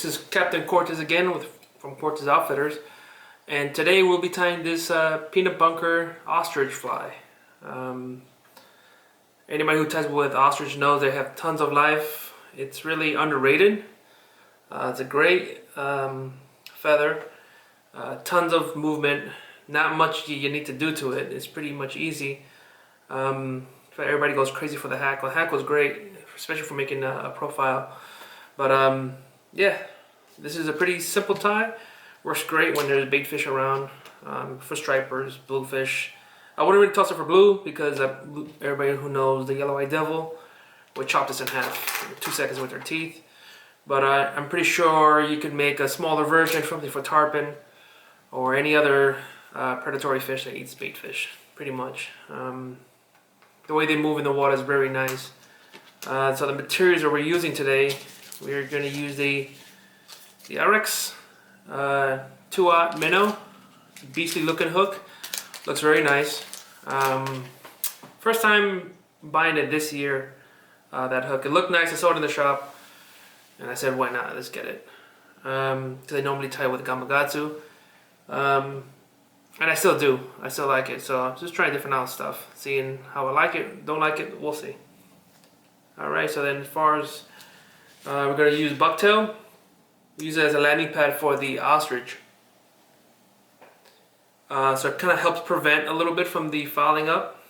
This is Captain Cortez again from Cortez Outfitters, and today we'll be tying this peanut bunker ostrich fly. Anybody who ties with ostrich knows they have tons of life. It's really underrated. It's a great feather, tons of movement, not much you need to do to it. It's pretty much easy. Everybody goes crazy for the hack. The hack was great, especially for making a profile. But yeah, this is a pretty simple tie. Works great when there's bait fish around, for stripers, bluefish. I wouldn't really toss it for blue because everybody who knows the yellow-eyed devil would chop this in half in 2 seconds with their teeth. But I'm pretty sure you could make a smaller version, something for tarpon or any other predatory fish that eats bait fish, pretty much. The way they move in the water is very nice. So the materials that we're using today, we're going to use the Ahrex SA280 minnow, beastly looking hook. Looks very nice. First time buying it this year, that hook. It looked nice, I saw it in the shop, and I said, why not, let's get it. Because I normally tie with Gamakatsu. And I still do. I still like it. So I'm just trying different stuff. Seeing how I like it, don't like it, we'll see. Alright, so then as far as we're going to use Bucktail. We use it as a landing pad for the ostrich. So it kind of helps prevent a little bit from the fouling up.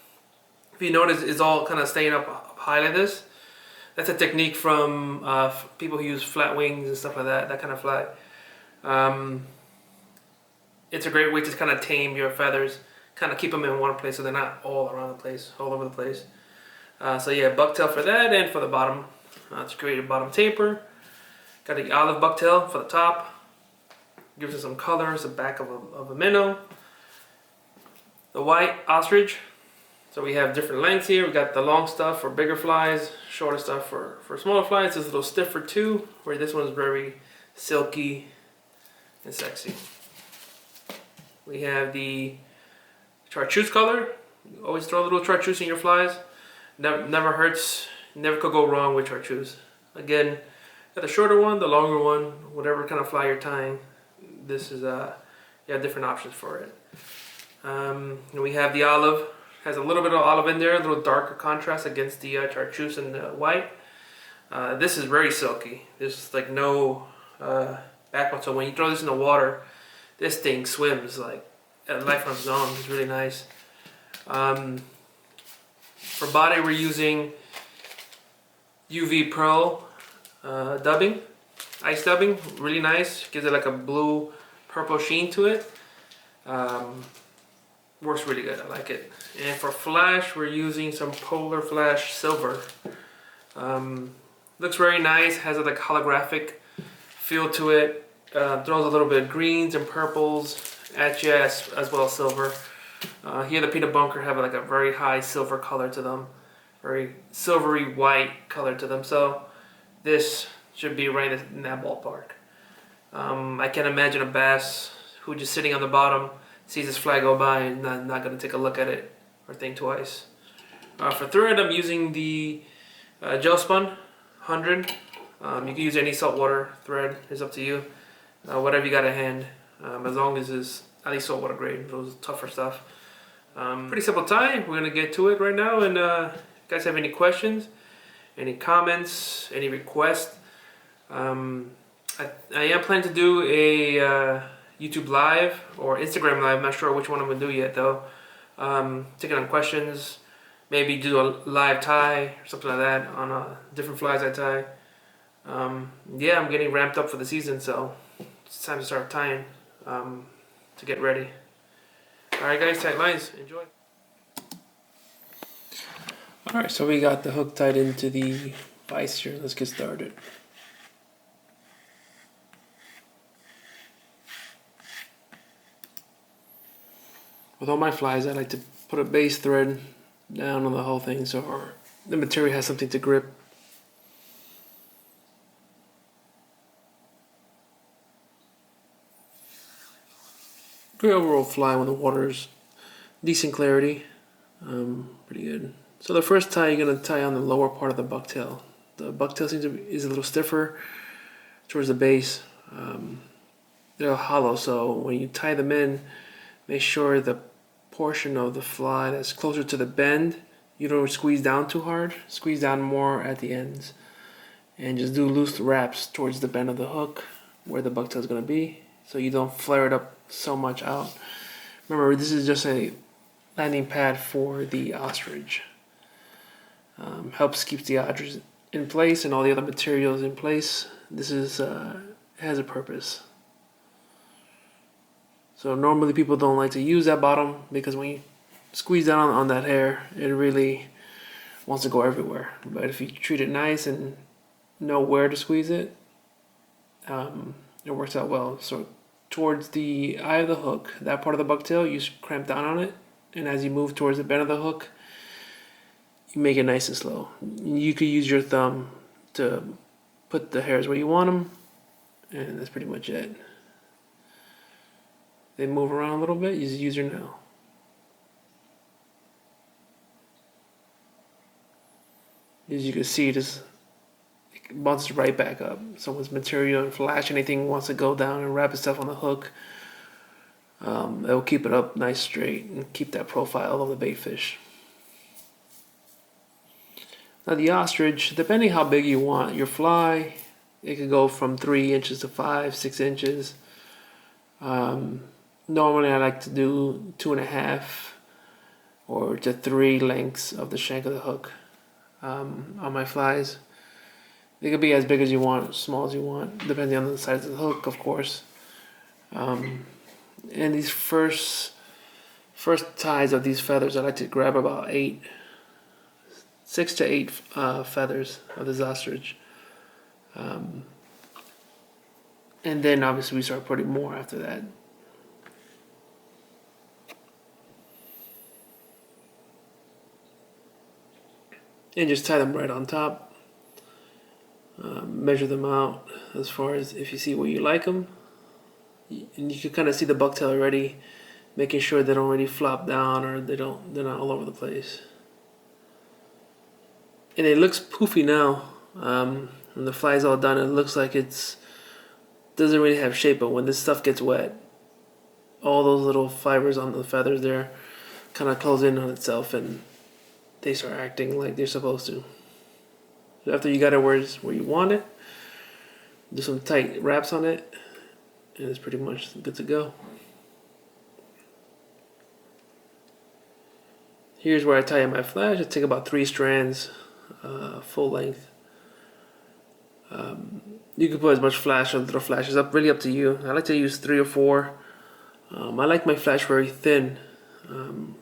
If you notice, it's all kind of staying up high like this. That's a technique from people who use flat wings and stuff like that, that kind of fly. It's a great way to kind of tame your feathers, kind of keep them in one place so they're not all around the place, all over the place. So yeah, bucktail for that, and for the bottom, to create a bottom taper. Got the olive bucktail for the top. Gives us some colors, the back of a minnow. The white ostrich. So we have different lengths here. We got the long stuff for bigger flies, shorter stuff for smaller flies. It's a little stiffer too, where this one is very silky and sexy. We have the chartreuse color. You always throw a little chartreuse in your flies. Never hurts. Never could go wrong with chartreuse. Again, got the shorter one, the longer one, whatever kind of fly you're tying. This is you have different options for it. And we have the olive. Has a little bit of olive in there, a little darker contrast against the chartreuse and the white. This is very silky. There's like no backbone. So when you throw this in the water, this thing swims like a life on its own. It's really nice. For body, we're using UV Pearl dubbing, ice dubbing. Really nice. Gives it like a blue purple sheen to it. Works really good. I like it. And for flash, we're using some PolarFlash Silver. Looks very nice. Has a like holographic feel to it. Throws a little bit of greens and purples at you, as well as silver. Here the peanut bunker have like a very high silver color to them, very silvery white color to them. So this should be right in that ballpark. I can imagine a bass who just sitting on the bottom sees this fly go by and not going to take a look at it or think twice. For thread, I'm using the gel Spun 100. You can use any saltwater thread, it's up to you. Whatever you got at hand, as long as it's at least saltwater grade, those tougher stuff. Pretty simple tie. We're gonna get to it right now, and if you guys have any questions, any comments, any requests, I am planning to do a YouTube live or Instagram live. I'm not sure which one I'm gonna do yet though. Taking on questions, maybe do a live tie or something like that on different flies I tie. Yeah, I'm getting ramped up for the season, so it's time to start tying to get ready. Alright guys, tight lines, enjoy. Alright, so we got the hook tied into the vise here. Let's get started. With all my flies, I like to put a base thread down on the whole thing so the material has something to grip. Great overall fly when the water's decent clarity. Pretty good. So the first tie, you're going to tie on the lower part of the bucktail. The bucktail is a little stiffer. towards the base. They're hollow, so when you tie them in, make sure the portion of the fly that's closer to the bend, you don't squeeze down too hard. Squeeze down more at the ends, and just do loose wraps towards the bend of the hook where the bucktail is going to be, so you don't flare it up so much out. Remember, this is just a landing pad for the ostrich. Helps keep the ostrich in place and all the other materials in place. This is has a purpose. So normally people don't like to use that bottom because when you squeeze down on that hair, it really wants to go everywhere. But if you treat it nice and know where to squeeze it, it works out well. So towards the eye of the hook, that part of the bucktail, you cramp down on it, and as you move towards the bend of the hook, you make it nice and slow. You could use your thumb to put the hairs where you want them, and that's pretty much it. They move around a little bit, you just use your nail. As you can see, it just bounces right back up. Someone's material and flash, anything wants to go down and wrap itself on the hook, it will keep it up nice straight and keep that profile of the bait fish. Now the ostrich, depending how big you want your fly, it could go from 3 inches to 5, 6 inches. Normally I like to do 2.5 or to 3 lengths of the shank of the hook on my flies. They could be as big as you want, as small as you want, depending on the size of the hook, of course. And these first ties of these feathers, I like to grab about 6 to 8 feathers of this ostrich. And then obviously we start putting more after that. And just tie them right on top. Measure them out as far as if you see where you like them. And you can kind of see the bucktail already, making sure they don't really flop down or they're not all over the place. And it looks poofy now. When the fly's all done, it looks like it's doesn't really have shape, but when this stuff gets wet, all those little fibers on the feathers there kind of close in on itself and they start acting like they're supposed to. So after you got it where you want it, do some tight wraps on it, and it's pretty much good to go. Here's where I tie in my flash. I take about 3 strands, full length. You can put as much flash or little flashes up, really up to you. I like to use 3 or 4. I like my flash very thin.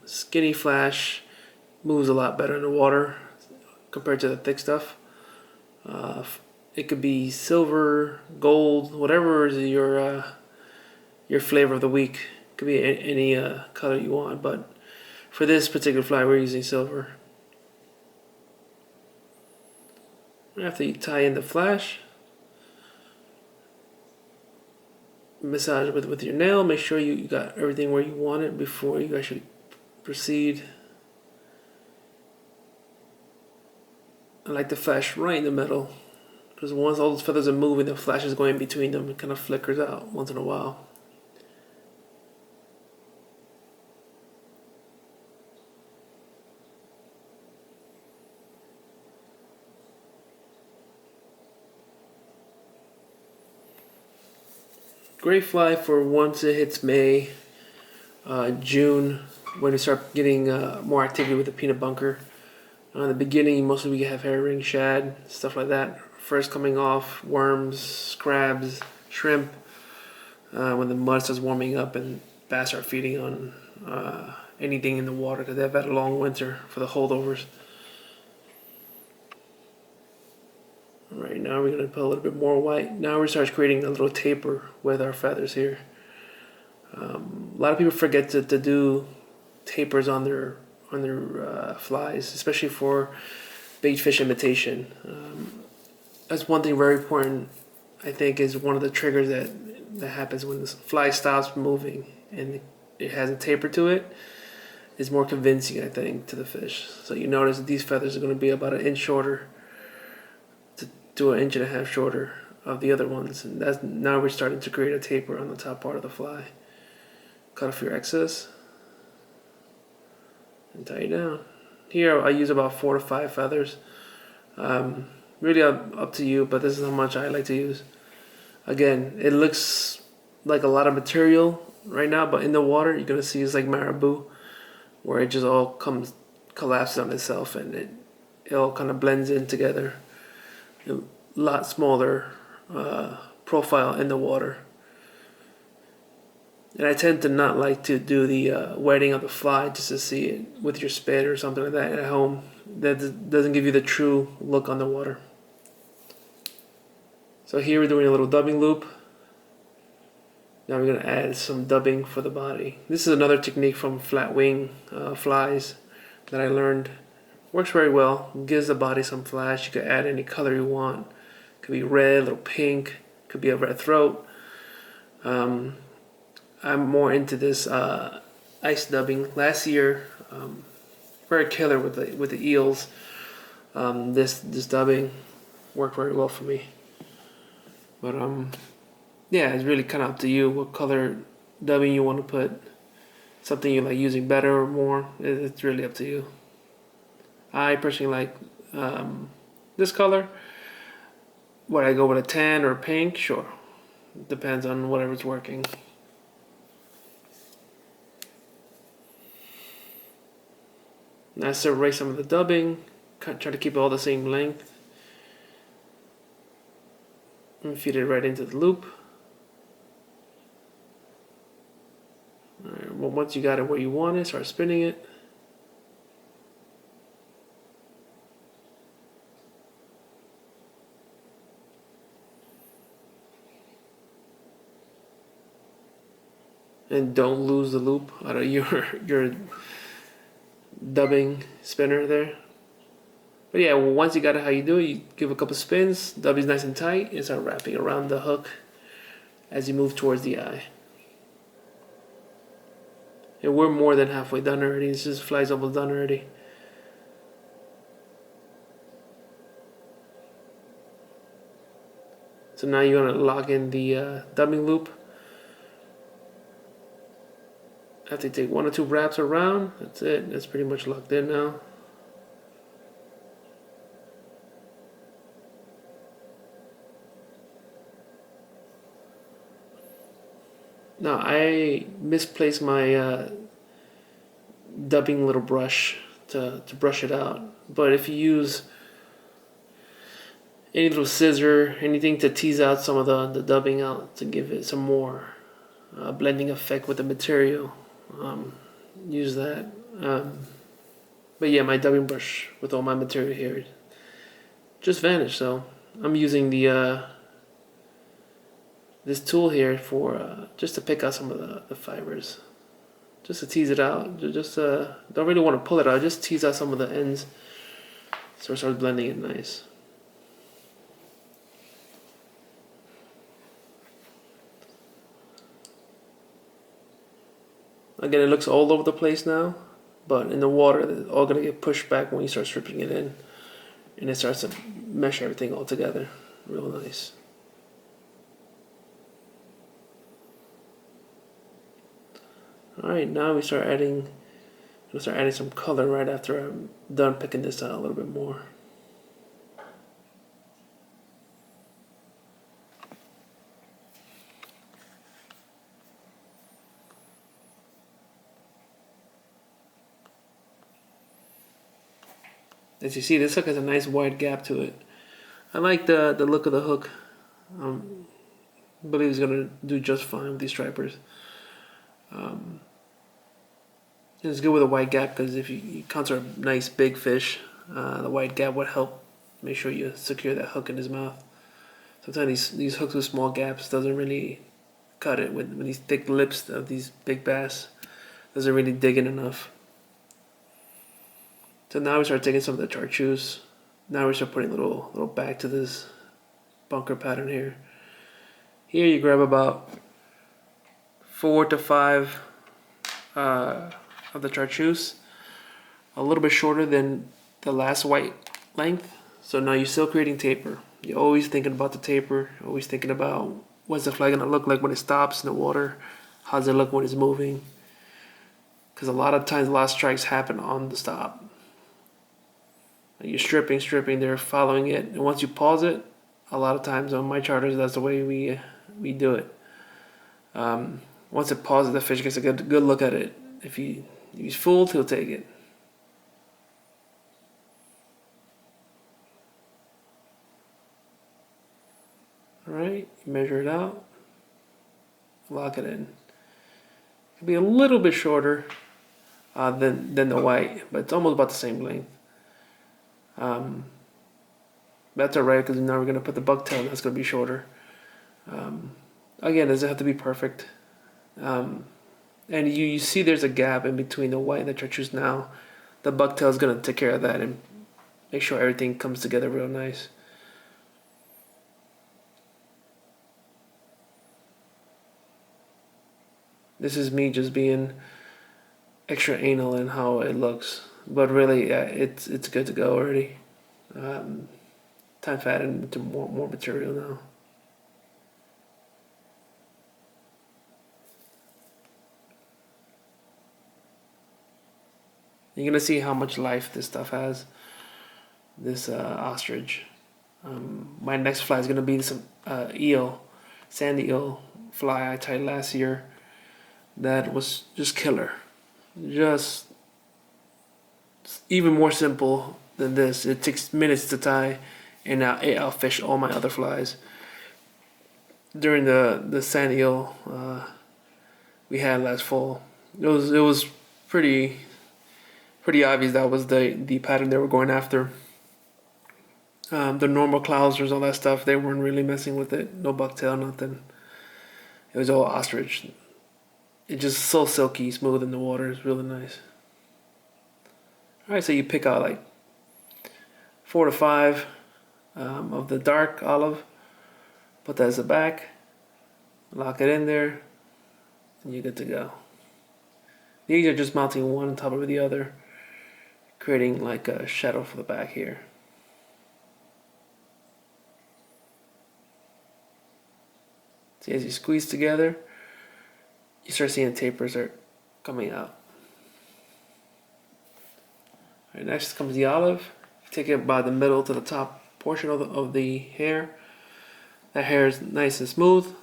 Skinny flash moves a lot better in the water compared to the thick stuff. It could be silver, gold, whatever is your flavor of the week. It could be any color you want, but for this particular fly we're using silver. After you tie in the flash, massage it with your nail. Make sure you got everything where you want it before you actually proceed. I like the flash right in the middle, because once all those feathers are moving, the flash is going between them. It kind of flickers out once in a while. Great fly for once it hits May, June, when we start getting more activity with the peanut bunker. In the beginning, mostly we have herring, shad, stuff like that. First coming off, worms, crabs, shrimp. When the mud starts warming up and bass are feeding on anything in the water because they've had a long winter for the holdovers. Right now we're going to put a little bit more white. Now we start creating a little taper with our feathers here. A lot of people forget to do tapers on their flies, especially for bait fish imitation. That's one thing very important, I think, is one of the triggers that happens when the fly stops moving and it has a taper to it. Is more convincing, I think, to the fish. So you notice that these feathers are going to be about 1 inch shorter to 1.5 inches shorter of the other ones, and that's now we're starting to create a taper on the top part of the fly. Cut off your excess and tie it down. Here I use about 4 to 5 feathers. Really up to you, but this is how much I like to use. Again, it looks like a lot of material right now, but in the water you're gonna see it's like marabou, where it just all collapses on itself, and it all kind of blends in together. A lot smaller profile in the water. And I tend to not like to do the wetting of the fly just to see it with your spit or something like that at home. That doesn't give you the true look on the water. So here we're doing a little dubbing loop. Now we're going to add some dubbing for the body. This is another technique from flat wing flies that I learned. Works very well. Gives the body some flash. You can add any color you want. Could be red, a little pink. Could be a red throat. I'm more into this ice dubbing. Last year, very killer with the eels. This dubbing worked very well for me. But yeah, it's really kind of up to you what color dubbing you want to put. Something you like using better or more. It's really up to you. I personally like this color. Would I go with a tan or a pink? Sure. Depends on whatever's working. Now separate some of the dubbing. Try to keep it all the same length. And feed it right into the loop. Alright, well, once you got it where you want it, start spinning it. And don't lose the loop out of your dubbing spinner there. But yeah, once you got it how you do it, you give a couple spins, dubbing's nice and tight, and start wrapping around the hook as you move towards the eye. And we're more than halfway done already. This just fly's almost done already. So now you're gonna lock in the dubbing loop. After you take 1 or 2 wraps around, that's it. That's pretty much locked in now. Now I misplaced my dubbing little brush to brush it out. But if you use any little scissor, anything to tease out some of the dubbing out to give it some more blending effect with the material, use that. But yeah, my dubbing brush with all my material here just vanished. So I'm using the this tool here for just to pick out some of the fibers, just to tease it out. Just don't really want to pull it out, just tease out some of the ends so it starts blending it nice. Again, it looks all over the place now, but in the water it's all gonna get pushed back when you start stripping it in, and it starts to mesh everything all together real nice. Alright, now we start adding some color right after I'm done picking this out a little bit more. As you see, this hook has a nice wide gap to it. I like the look of the hook. I believe it's gonna do just fine with these stripers. It's good with a wide gap because if you encounter a nice big fish, the wide gap would help make sure you secure that hook in his mouth. Sometimes these hooks with small gaps doesn't really cut it. When these thick lips of these big bass doesn't really dig in enough. So now we start taking some of the chartreuse. Now we start putting little back to this bunker pattern here. Here you grab about 4 to 5 of the chartreuse, a little bit shorter than the last white length. So now you're still creating taper. You're always thinking about the taper, always thinking about what's the fly gonna look like when it stops in the water, how's it look when it's moving. Because a lot of times, a lot of strikes happen on the stop. You're stripping, they're following it, and once you pause it, a lot of times on my charters, that's the way we do it. Once it pauses, the fish gets a good look at it. If he's fooled, he'll take it. All right, measure it out, lock it in. It'll be a little bit shorter than the white, but it's almost about the same length. That's alright, because now we're gonna put the bucktail. That's gonna be shorter. Again, it doesn't have to be perfect. And you see there's a gap in between the white and the chartreuse now. The bucktail is gonna take care of that and make sure everything comes together real nice. This is me just being extra anal in how it looks, but really, yeah, it's good to go already. Time to add into more material now. You're gonna see how much life this stuff has. This ostrich. My next fly is gonna be some eel, sandy eel fly I tied last year. That was just killer. Just even more simple than this. It takes minutes to tie, and now I'll fish all my other flies. During the sand eel we had last fall, it was pretty obvious that was the pattern they were going after. The normal clousers, all that stuff, they weren't really messing with it. No bucktail, nothing. It was all ostrich. It's just so silky smooth in the water. It's really nice. Alright, so you pick out like 4 to 5 of the dark olive, put that as a back, lock it in there, and you're good to go. These are just mounting one on top of the other, creating like a shadow for the back here. See, as you squeeze together, you start seeing the tapers are coming out. Alright, next comes the olive. Take it by the middle to the top portion of the hair. That hair is nice and smooth.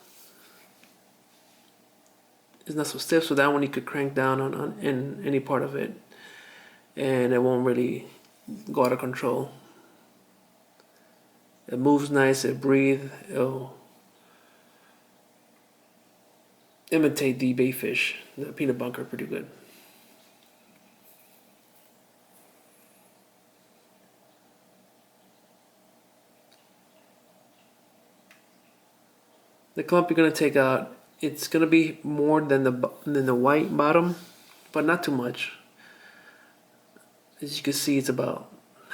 It's not so stiff, so that one you could crank down on in any part of it, and it won't really go out of control. It moves nice, it breathes, it'll imitate the baitfish, the peanut bunker, pretty good. The clump you're gonna take out, it's gonna be more than the white bottom, but not too much. As you can see, it's about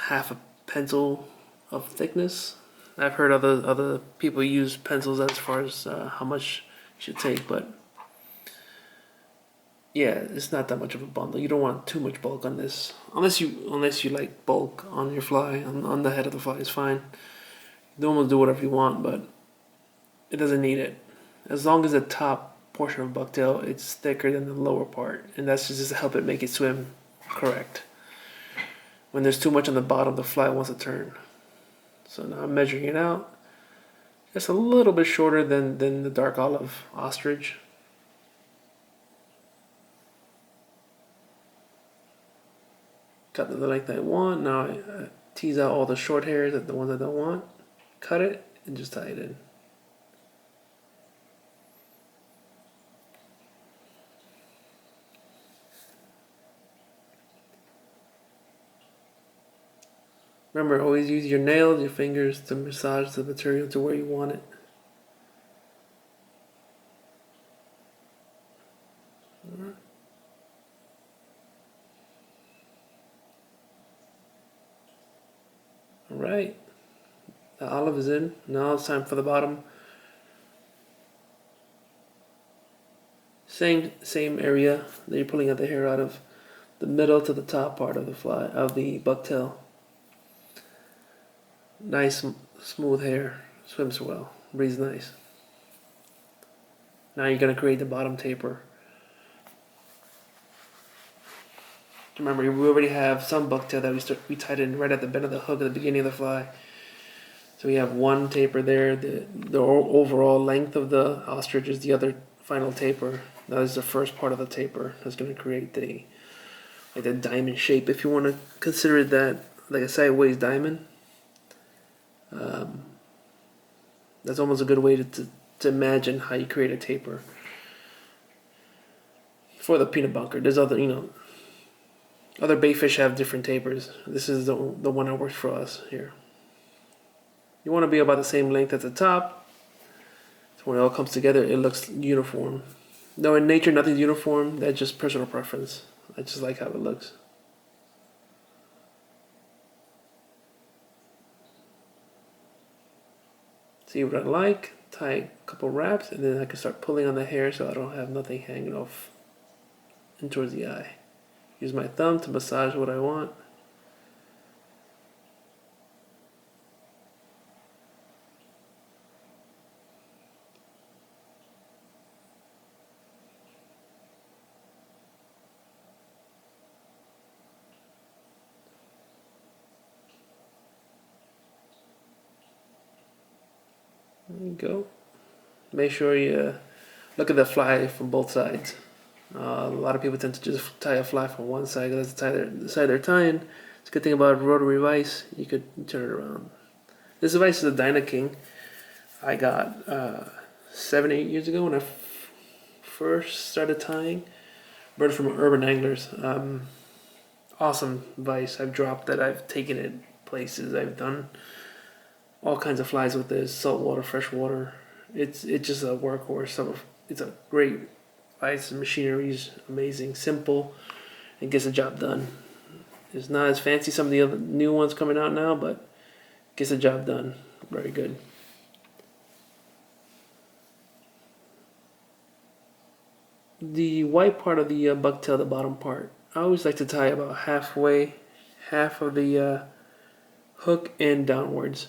half a pencil of thickness. I've heard other people use pencils as far as how much you should take, but yeah, it's not that much of a bundle. You don't want too much bulk on this, unless you like bulk on your fly, on the head of the fly is fine. You can almost do whatever you want, but it doesn't need it. As long as the top portion of bucktail it's thicker than the lower part, and that's just to help it make it swim correct. When there's too much on the bottom, the fly wants to turn. So now I'm measuring it out. It's a little bit shorter than the dark olive ostrich. Got the length I want. Now I tease out all the short hairs, the ones I don't want. Cut it and just tie it in. Remember, always use your nails, your fingers to massage the material to where you want it. Alright, the olive is in. Now it's time for the bottom. Same area that you're pulling out the hair out of, the middle to the top part of the fly, of the bucktail. Nice smooth hair, swims well, breathes nice. Now you're gonna create the bottom taper. Remember, we already have some bucktail that we tied in right at the bend of the hook at the beginning of the fly. So we have one taper there. The overall length of the ostrich is the other final taper. That is the first part of the taper. That's going to create the diamond shape, if you want to consider it that, like a sideways diamond. That's almost a good way to imagine how you create a taper for the peanut bunker. There's other baitfish have different tapers. This is the one that works for us here. You want to be about the same length at the top. So when it all comes together, it looks uniform. No, in nature, nothing's uniform. That's just personal preference. I just like how it looks. See what I like, tie a couple wraps, and then I can start pulling on the hair so I don't have nothing hanging off and towards the eye. Use my thumb to massage what I want. There you go. Make sure you look at the fly from both sides. A lot of people tend to just tie a fly from one side because that's the side they're tying. It's a good thing about rotary vise, you could turn it around. This device is a Dyna King. I got 7-8 years ago when I first started tying. Bought it from Urban Anglers. Awesome vise. I've dropped it. I've taken it places. I've done all kinds of flies with this, saltwater, freshwater. It's just a workhorse. It's a great vise. The machinery is amazing, simple, and gets the job done. It's not as fancy as some of the other new ones coming out now, but gets the job done. Very good. The white part of the bucktail, the bottom part, I always like to tie about half of the hook and downwards.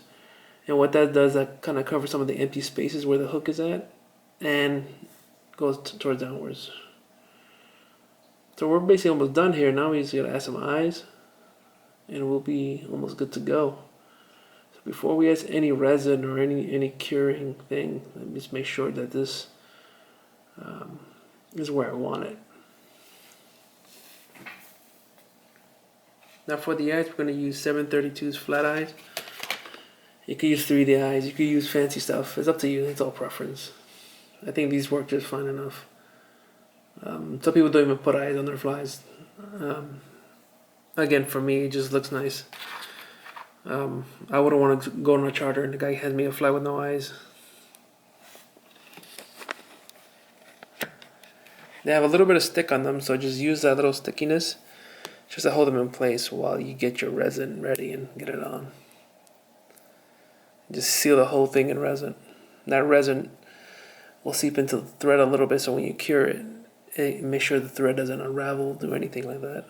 And what that does, that kind of covers some of the empty spaces where the hook is at and goes towards downwards. So we're basically almost done here. Now we just gotta add some eyes and we'll be almost good to go. So before we add any resin or any curing thing, let me just make sure that this is where I want it. Now for the eyes, we're going to use 732's flat eyes. You could use 3D eyes, you could use fancy stuff. It's up to you, it's all preference. I think these work just fine enough. Some people don't even put eyes on their flies. Again, for me, it just looks nice. I wouldn't want to go on a charter and the guy hands me a fly with no eyes. They have a little bit of stick on them, so just use that little stickiness just to hold them in place while you get your resin ready and get it on. Just seal the whole thing in resin. That resin will seep into the thread a little bit, so when you cure it, make sure the thread doesn't unravel, do anything like that.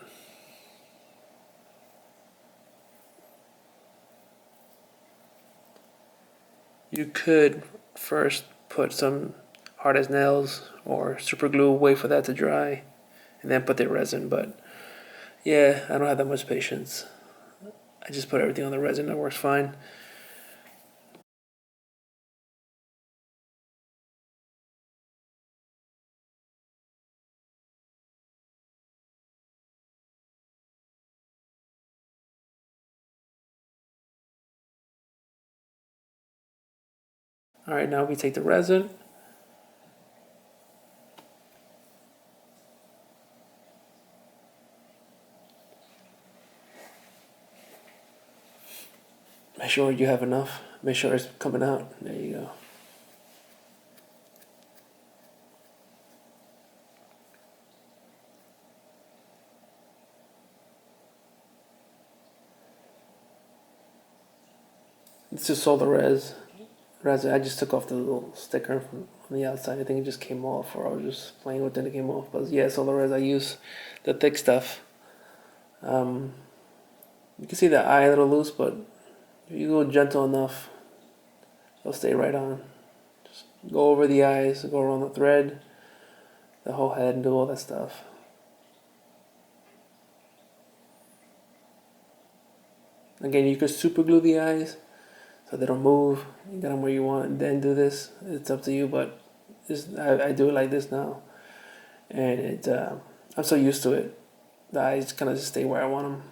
You could first put some hard as nails or super glue, wait for that to dry, and then put the resin, but yeah, I don't have that much patience. I just put everything on the resin, that works fine. Alright, now we take the resin. Make sure you have enough. Make sure it's coming out. There you go. This is solar resin. I just took off the little sticker from on the outside. I think it just came off, or I was just playing with it and it came off. But yeah, solar resin. I use the thick stuff. You can see the eye a little loose, but If you go gentle enough, it'll stay right on. Just go over the eyes, go around the thread, the whole head, and do all that stuff. Again, you could super glue the eyes so they don't move. You get them where you want and then do this. It's up to you, but I do it like this now. And I'm so used to it that I just kind of just stay where I want them.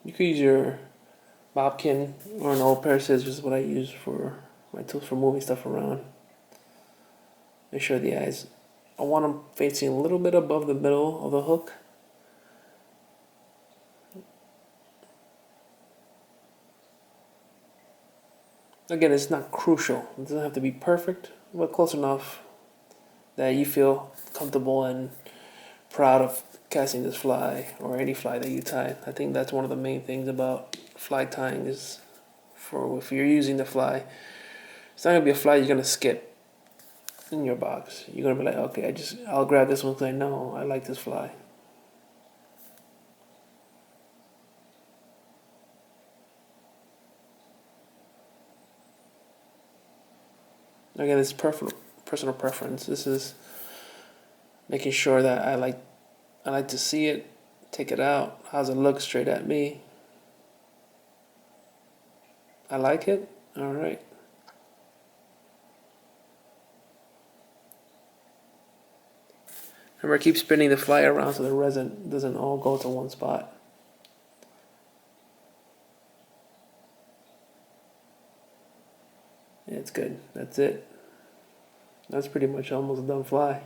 You could use your bobkin or an old pair of scissors, is what I use for my tools for moving stuff around. Make sure the eyes, I want them facing a little bit above the middle of the hook. Again, it's not crucial. It doesn't have to be perfect, but close enough that you feel comfortable and proud of casting this fly or any fly that you tie. I think that's one of the main things about fly tying is for if you're using the fly, it's not gonna be a fly you're gonna skip in your box. You're gonna be like, okay, I'll grab this one because I know I like this fly. Again, it's personal preference. This is making sure that I like to see it, take it out. How's it look straight at me? I like it. All right. Remember, keep spinning the fly around so the resin doesn't all go to one spot. Yeah, it's good. That's it. That's pretty much almost a done fly.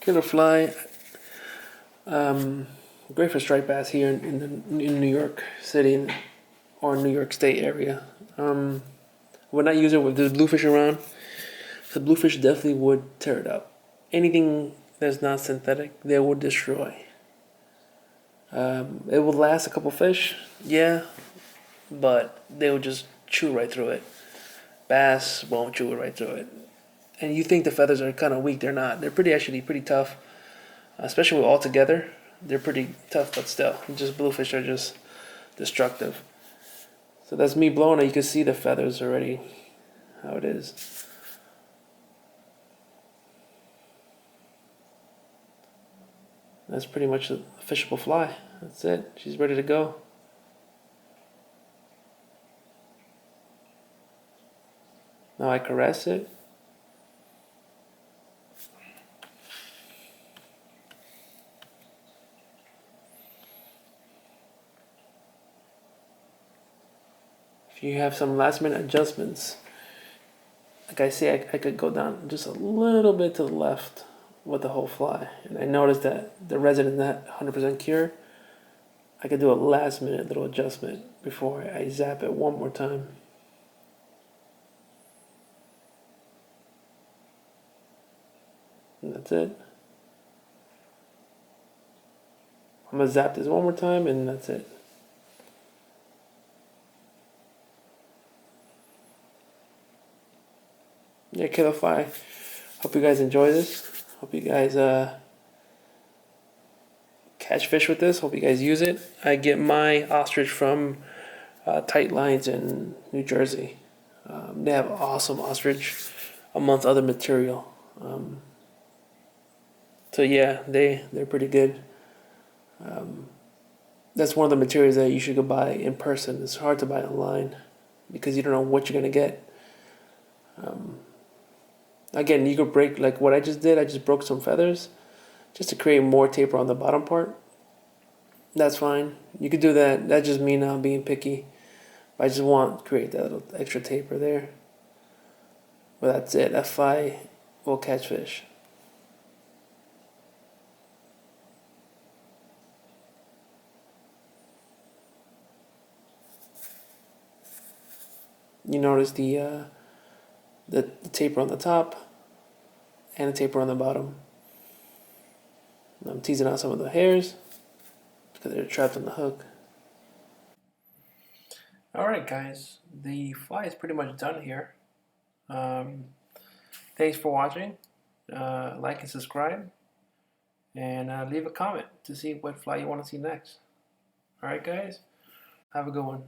Killer fly. Great for striped bass here in New York City or New York State area. Would not use it with the bluefish around. The bluefish definitely would tear it up. Anything that's not synthetic, they would destroy. It would last a couple fish, yeah, but they would just chew right through it. Bass won't chew it right through it. And you think the feathers are kind of weak, they're not. They're actually pretty tough, especially with all together. They're pretty tough, but still, just bluefish are just destructive. So that's me blowing it. You can see the feathers already, how it is. That's pretty much a fishable fly. That's it. She's ready to go. Now I caress it. If you have some last minute adjustments, like I say, I could go down just a little bit to the left with the whole fly. And I noticed that the resin is not 100% cured. I could do a last minute little adjustment before I zap it one more time. And that's it. I'm gonna zap this one more time and that's it. Yeah, killer fly. Hope you guys enjoy this. Hope you guys catch fish with this. Hope you guys use it. I get my ostrich from Tight Lines in New Jersey. They have awesome ostrich amongst other material. So yeah, they're pretty good. That's one of the materials that you should go buy in person. It's hard to buy online because you don't know what you're gonna get. Again, you could break, like what I just did, I just broke some feathers just to create more taper on the bottom part. That's fine. You could do that. That's just me now being picky. I just want to create that little extra taper there. But that's it. That fly will catch fish. You notice the taper on the top and the taper on the bottom. I'm teasing out some of the hairs because they're trapped on the hook. Alright guys, the fly is pretty much done here. Thanks for watching. Like and subscribe. And leave a comment to see what fly you want to see next. Alright guys, have a good one.